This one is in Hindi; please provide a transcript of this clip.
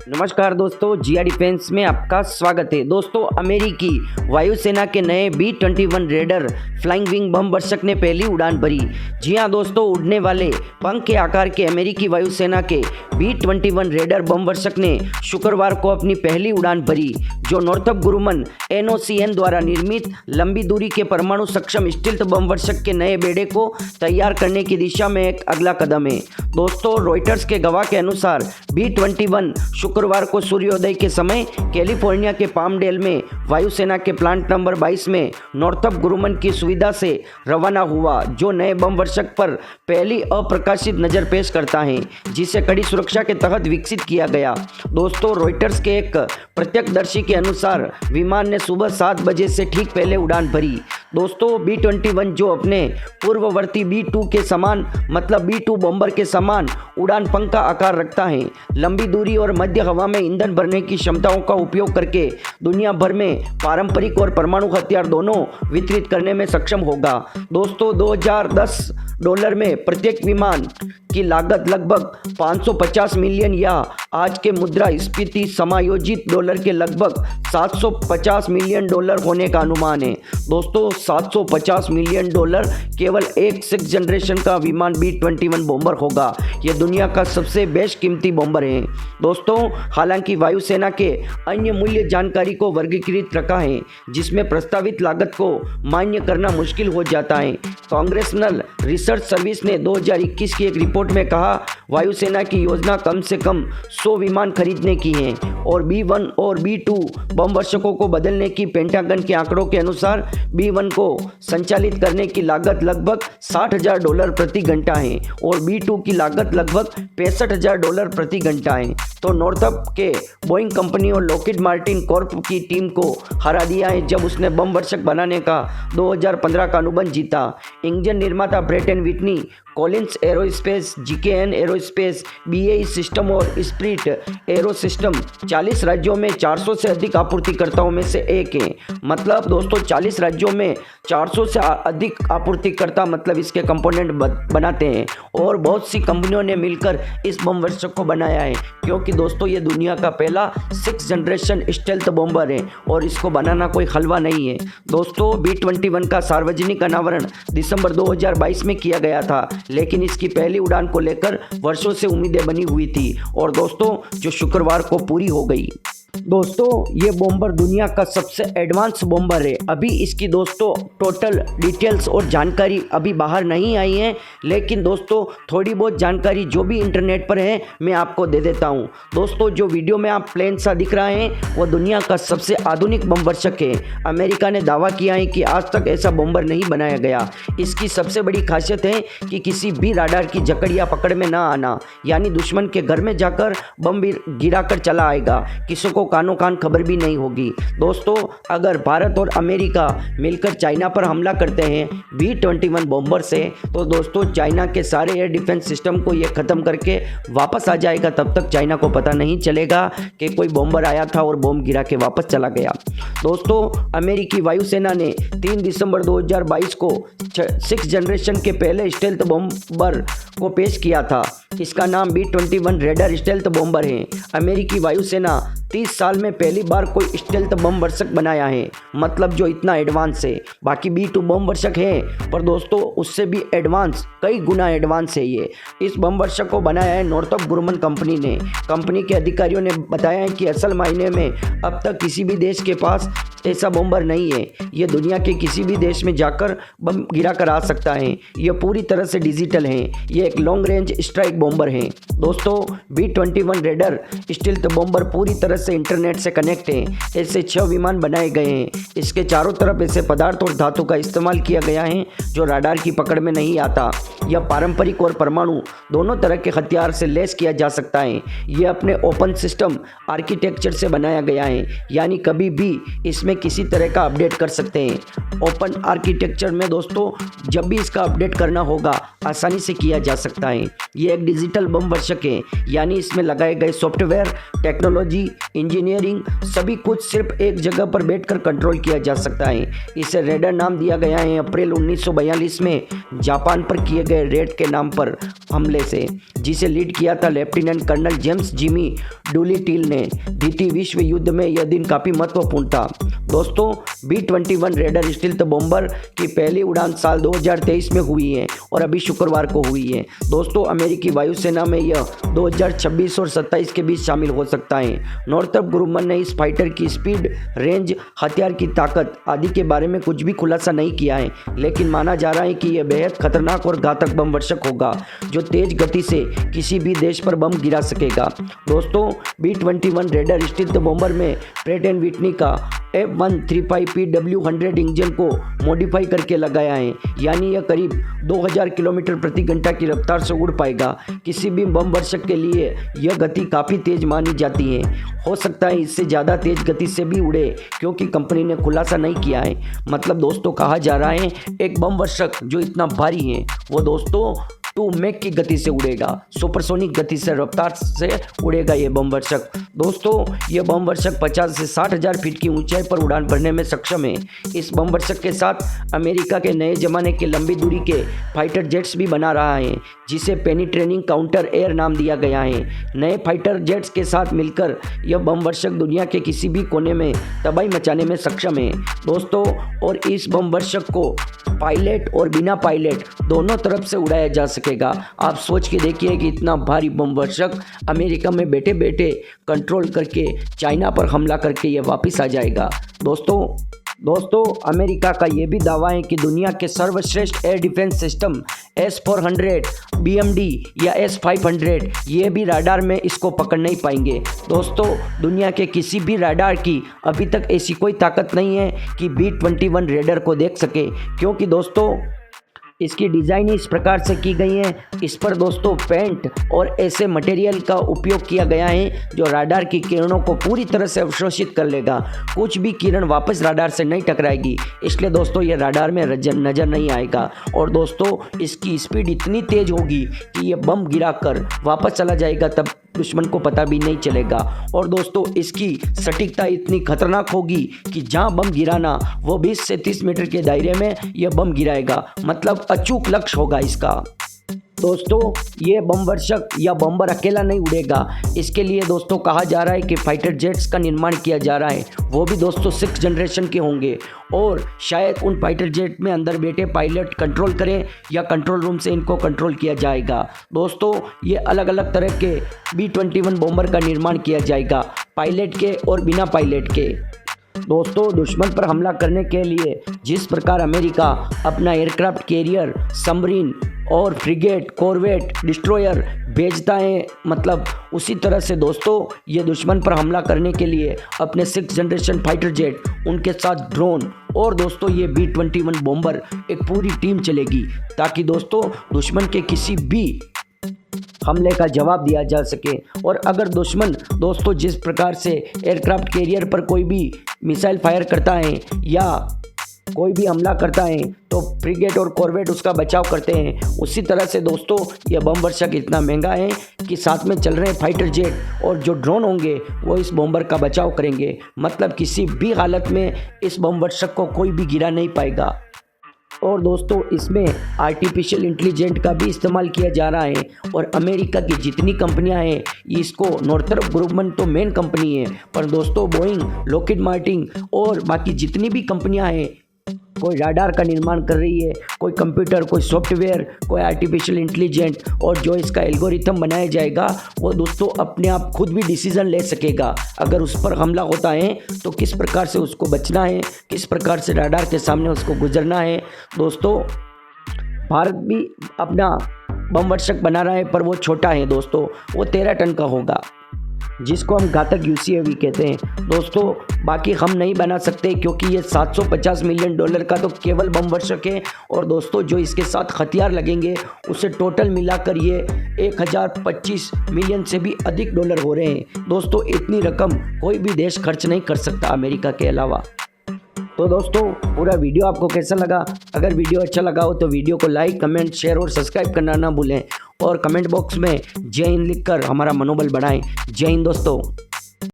नमस्कार दोस्तों, जिया डिफेंस में आपका स्वागत है। दोस्तों, अमेरिकी वायुसेना के नए B-21 रेडर फ्लाइंग विंग बम वर्षक ने पहली उड़ान भरी। जी हां दोस्तों, उड़ने वाले पंख के आकार के अमेरिकी वायुसेना के B-21 रेडर बम वर्षक ने शुक्रवार को अपनी पहली उड़ान भरी, जो नॉर्थप ग्रुमन NOCN द्वारा निर्मित लंबी दूरी के परमाणु सक्षम स्टील्थ बम वर्षक के नए बेड़े को तैयार करने की दिशा में एक अगला कदम है। दोस्तों, रॉयटर्स के गवाह के अनुसार B-21 शुक्रवार को सूर्योदय के समय कैलिफोर्निया के पामडेल में वायुसेना के प्लांट नंबर 22 में नॉर्थप ग्रुमन की सुविधा से रवाना हुआ, जो नए बम वर्षक पर पहली अप्रकाशित नज़र पेश करता है, जिसे कड़ी सुरक्षा के तहत विकसित किया गया। दोस्तों, रॉयटर्स के एक प्रत्यक्षदर्शी के अनुसार विमान ने सुबह 7 बजे से ठीक पहले उड़ान भरी। दोस्तों, B-21 जो अपने पूर्ववर्ती B-2 के समान मतलब B-2 बॉम्बर के समान उड़ान पंख का आकार रखता है, लंबी दूरी और मध्य हवा में ईंधन भरने की क्षमताओं का उपयोग करके दुनिया भर में पारंपरिक और परमाणु हथियार दोनों वितरित करने में सक्षम होगा। दोस्तों, $2010 में प्रत्येक विमान की लागत लगभग 550 मिलियन या आज के मुद्रास्फीति समायोजित डॉलर के लगभग $750 मिलियन होने का अनुमान है। दोस्तों, $750 मिलियन केवल एक 6th जनरेशन का विमान B-21 बॉम्बर होगा। यह दुनिया का सबसे बेशकीमती बॉम्बर है। दोस्तों, हालांकि वायुसेना के अन्य मूल्य जानकारी को वर्गीकृत रखा है, जिसमें प्रस्तावित लागत को मान्य करना मुश्किल हो जाता है। कांग्रेसनल रिसर्च सर्विस ने 2021 की एक रिपोर्ट में कहा, वायुसेना की योजना कम से कम 100 विमान खरीदने की है और B-1 और B-2 बम वर्षकों को बदलने की। पेंटागन के आंकड़ों के अनुसार B-1 को संचालित करने की लागत लगभग $60,000 प्रति घंटा है और B-2 की लागत लगभग $65,000 प्रति घंटा है। तो नॉर्थप के बोइंग कंपनी और लॉकहीड मार्टिन कॉर्प की टीम को हरा दिया है, जब उसने बम वर्षक बनाने का 2015 का अनुबंध जीता। इंजन निर्माता Pratt and Whitney, Collins aerospace, GKN aerospace, BAE system और स्प्रिट एरो सिस्टम 40 राज्यों में 400 से अधिक आपूर्तिकर्ताओं में से एक है। मतलब दोस्तों, 40 राज्यों में 400 से अधिक आपूर्तिकर्ता मतलब इसके कंपोनेंट बनाते हैं और बहुत सी कंपनियों ने मिलकर इस बम वर्षक को बनाया है, क्योंकि दोस्तों ये दुनिया का पहला 6th जनरेशन स्टेल्थ बॉम्बर है और इसको बनाना कोई हलवा नहीं है। दोस्तों, B-21 का सार्वजनिक अनावरण दिसंबर 2022 में किया गया था, लेकिन इसकी पहली उड़ान को लेकर वर्षों से उम्मीदें बनी हुई थी और दोस्तों जो शुक्रवार को पूरी हो गई। दोस्तों, ये बॉम्बर दुनिया का सबसे एडवांस बॉम्बर है। अभी इसकी दोस्तों टोटल डिटेल्स और जानकारी अभी बाहर नहीं आई है, लेकिन दोस्तों थोड़ी बहुत जानकारी जो भी इंटरनेट पर है मैं आपको दे देता हूँ। दोस्तों, जो वीडियो में आप प्लेन सा दिख रहा है वो दुनिया का सबसे आधुनिक बम वर्षक है। अमेरिका ने दावा किया है कि आज तक ऐसा बॉम्बर नहीं बनाया गया। इसकी सबसे बड़ी खासियत है कि किसी भी राडार की जकड़ या पकड़ में ना आना, यानी दुश्मन के घर में जाकर बम गिरा कर चला आएगा, किसी को कानो कान खबर भी नहीं होगी। दोस्तों, अगर भारत और अमेरिका मिलकर चाइना पर हमला करते हैं B-21 बॉम्बर से, तो दोस्तों चाइना के सारे एयर डिफेंस सिस्टम को ये ख़त्म करके वापस आ जाएगा। तब तक चाइना को पता नहीं चलेगा कि कोई बॉम्बर आया था और बॉम्ब गिरा के वापस चला गया। दोस्तों, अमेरिकी वायुसेना ने 3 दिसंबर 2022 को 6th जनरेशन के पहले स्टेल्थ बॉम्बर को पेश किया था। इसका नाम B-21 रेडर स्टेल्थ बॉम्बर है। अमेरिकी वायुसेना 30 साल में पहली बार कोई स्टेल्थ बम वर्षक बनाया है, मतलब जो इतना एडवांस है। बाकी B-2 बम वर्षक है, पर दोस्तों उससे भी एडवांस, कई गुना एडवांस है ये। इस बम वर्षक को बनाया है नॉर्थप ग्रुमन कंपनी ने। कंपनी के अधिकारियों ने बताया है कि असल मायने में अब तक किसी भी देश के पास ऐसा बॉम्बर नहीं है। ये दुनिया के किसी भी देश में जाकर बम गिरा कर आ सकता है। यह पूरी तरह से डिजिटल है। ये एक लॉन्ग रेंज स्ट्राइक बॉम्बर है। दोस्तों, B-21 रेडर स्टील्थ बॉम्बर पूरी तरह से इंटरनेट से कनेक्ट है। ऐसे 6 विमान बनाए गए हैं। इसके चारों तरफ ऐसे पदार्थ और धातु का इस्तेमाल किया गया है जो राडार की पकड़ में नहीं आता। यह पारंपरिक और परमाणु दोनों तरह के हथियार से लैस किया जा सकता है। यह अपने ओपन सिस्टम आर्किटेक्चर से बनाया गया है, यानी कभी भी इसमें किसी तरह का अपडेट कर सकते हैं। ओपन आर्किटेक्चर में दोस्तों जब भी इसका अपडेट करना होगा आसानी से किया जा सकता है। ये एक डिजिटल बम वर्षक है, यानी इसमें लगाए गए सॉफ्टवेयर टेक्नोलॉजी इंजीनियरिंग सभी कुछ सिर्फ एक जगह पर बैठकर कंट्रोल किया जा सकता है। इसे रेडर नाम दिया गया है अप्रैल 1942 में जापान पर किए गए रेड के नाम पर हमले से, जिसे लीड किया था lieutenant colonel James Jimmy Doolittle ने। द्वितीय विश्व युद्ध में यह दिन काफ़ी महत्वपूर्ण था। दोस्तों, B-21 रेडर स्टील्थ बॉम्बर की पहली उड़ान साल 2023 में हुई है और अभी शुक्रवार को हुई है। दोस्तों, अमेरिकी वायुसेना में यह 2026 और 27 के बीच शामिल हो सकता है। नॉर्थरप ग्रुमन ने इस फाइटर की स्पीड, रेंज, हथियार की ताकत आदि के बारे में कुछ भी खुलासा नहीं किया है, लेकिन माना जा रहा है कि यह बेहद खतरनाक और घातक बम वर्षक होगा जो तेज गति से किसी भी देश पर बम गिरा सकेगा। दोस्तों, B-21 रेडर स्टील्थ बॉम्बर में प्रेट एंड विटनी का F135PW100 इंजन को मॉडिफाई करके लगाया है, यानी यह करीब 2000 किलोमीटर प्रति घंटा की रफ्तार से उड़ पाएगा। किसी भी बम वर्षक के लिए यह गति काफ़ी तेज मानी जाती है। हो सकता है इससे ज़्यादा तेज गति से भी उड़े, क्योंकि कंपनी ने खुलासा नहीं किया है। मतलब दोस्तों, कहा जा रहा है एक बम वर्षक जो इतना भारी है वो दोस्तों 2 मैक की गति से उड़ेगा, सुपरसोनिक गति से, रफ्तार से उड़ेगा ये बम वर्षक। दोस्तों, ये बम वर्षक 50 से 60 हज़ार फीट की ऊंचाई पर उड़ान भरने में सक्षम है। इस बम वर्षक के साथ अमेरिका के नए जमाने के लंबी दूरी के फाइटर जेट्स भी बना रहा है, जिसे पेनिट्रेटिंग काउंटर एयर नाम दिया गया है। नए फाइटर जेट्स के साथ मिलकर यह बम वर्षक दुनिया के किसी भी कोने में तबाही मचाने में सक्षम है दोस्तों। और इस बम वर्षक को पायलट और बिना पायलट दोनों तरफ से उड़ाया जा सकेगा। आप सोच के देखिए कि इतना भारी बम वर्षक अमेरिका में बैठे बैठे कंट्रोल करके चाइना पर हमला करके ये वापस आ जाएगा। दोस्तों, अमेरिका का ये भी दावा है कि दुनिया के सर्वश्रेष्ठ air defence system S-400, BMD या S-500 ये भी राडार में इसको पकड़ नहीं पाएंगे। दोस्तों, दुनिया के किसी भी राडार की अभी तक ऐसी कोई ताकत नहीं है कि B-21 रेडर को देख सके, क्योंकि दोस्तों इसकी डिज़ाइन इस प्रकार से की गई है। इस पर दोस्तों पेंट और ऐसे मटेरियल का उपयोग किया गया है जो राडार की किरणों को पूरी तरह से अवशोषित कर लेगा। कुछ भी किरण वापस राडार से नहीं टकराएगी, इसलिए दोस्तों ये राडार में नज़र नहीं आएगा। और दोस्तों इसकी स्पीड इतनी तेज होगी कि ये बम गिराकर वापस चला जाएगा, तब दुश्मन को पता भी नहीं चलेगा। और दोस्तों इसकी सटीकता इतनी खतरनाक होगी कि जहां बम गिराना वो 20 से 30 मीटर के दायरे में यह बम गिराएगा, मतलब अचूक लक्ष्य होगा इसका। दोस्तों ये बम वर्षक या बम्बर अकेला नहीं उड़ेगा, इसके लिए दोस्तों कहा जा रहा है कि फाइटर जेट्स का निर्माण किया जा रहा है, वो भी दोस्तों 6 जनरेशन के होंगे और शायद उन फाइटर जेट में अंदर बैठे पायलट कंट्रोल करें या कंट्रोल रूम से इनको कंट्रोल किया जाएगा। दोस्तों ये अलग अलग तरह के B-21 बॉम्बर का निर्माण किया जाएगा, पायलट के और बिना पायलट के। दोस्तों दुश्मन पर हमला करने के लिए जिस प्रकार अमेरिका अपना एयरक्राफ्ट कैरियर, सबमरीन और फ्रिगेट, कॉरवेट, डिस्ट्रॉयर भेजता है, मतलब उसी तरह से दोस्तों ये दुश्मन पर हमला करने के लिए अपने 6 जनरेशन फाइटर जेट, उनके साथ ड्रोन और दोस्तों ये B-21 बॉम्बर एक पूरी टीम चलेगी, ताकि दोस्तों दुश्मन के किसी भी हमले का जवाब दिया जा सके। और अगर दुश्मन दोस्तों जिस प्रकार से एयरक्राफ्ट कैरियर पर कोई भी मिसाइल फायर करता है या कोई भी हमला करता है तो फ्रिगेट और कॉरवेट उसका बचाव करते हैं, उसी तरह से दोस्तों यह बम वर्षक इतना महंगा है कि साथ में चल रहे फाइटर जेट और जो ड्रोन होंगे वो इस बॉम्बर का बचाव करेंगे, मतलब किसी भी हालत में इस बम वर्षक को कोई भी गिरा नहीं पाएगा। और दोस्तों इसमें आर्टिफिशियल इंटेलिजेंट का भी इस्तेमाल किया जा रहा है और अमेरिका की जितनी कंपनियां हैं इसको, नॉर्थरप ग्रुमन तो मेन कंपनी है, पर दोस्तों बोइंग, लॉकहीड मार्टिन और बाकी जितनी भी कंपनियां हैं, कोई राडार का निर्माण कर रही है, कोई कंप्यूटर, कोई सॉफ्टवेयर, कोई आर्टिफिशियल इंटेलिजेंट, और जो इसका एल्गोरिथम बनाया जाएगा वो दोस्तों अपने आप खुद भी डिसीजन ले सकेगा। अगर उस पर हमला होता है तो किस प्रकार से उसको बचना है, किस प्रकार से राडार के सामने उसको गुजरना है। दोस्तों भारत भी अपना बम वर्षक बना रहा है, पर वो छोटा है दोस्तों, वो 13 टन का होगा, जिसको हम घातक UCAV कहते हैं। दोस्तों बाकी हम नहीं बना सकते क्योंकि ये $750 मिलियन का तो केवल बम वर्षक है, और दोस्तों जो इसके साथ हथियार लगेंगे उसे टोटल मिलाकर ये 1025 मिलियन से भी अधिक डॉलर हो रहे हैं। दोस्तों इतनी रकम कोई भी देश खर्च नहीं कर सकता अमेरिका के अलावा। तो दोस्तों पूरा वीडियो आपको कैसा लगा? अगर वीडियो अच्छा लगा हो तो वीडियो को लाइक, कमेंट, शेयर और सब्सक्राइब करना ना भूलें, और कमेंट बॉक्स में जय हिंद लिखकर हमारा मनोबल बढ़ाएं। जय हिंद दोस्तों।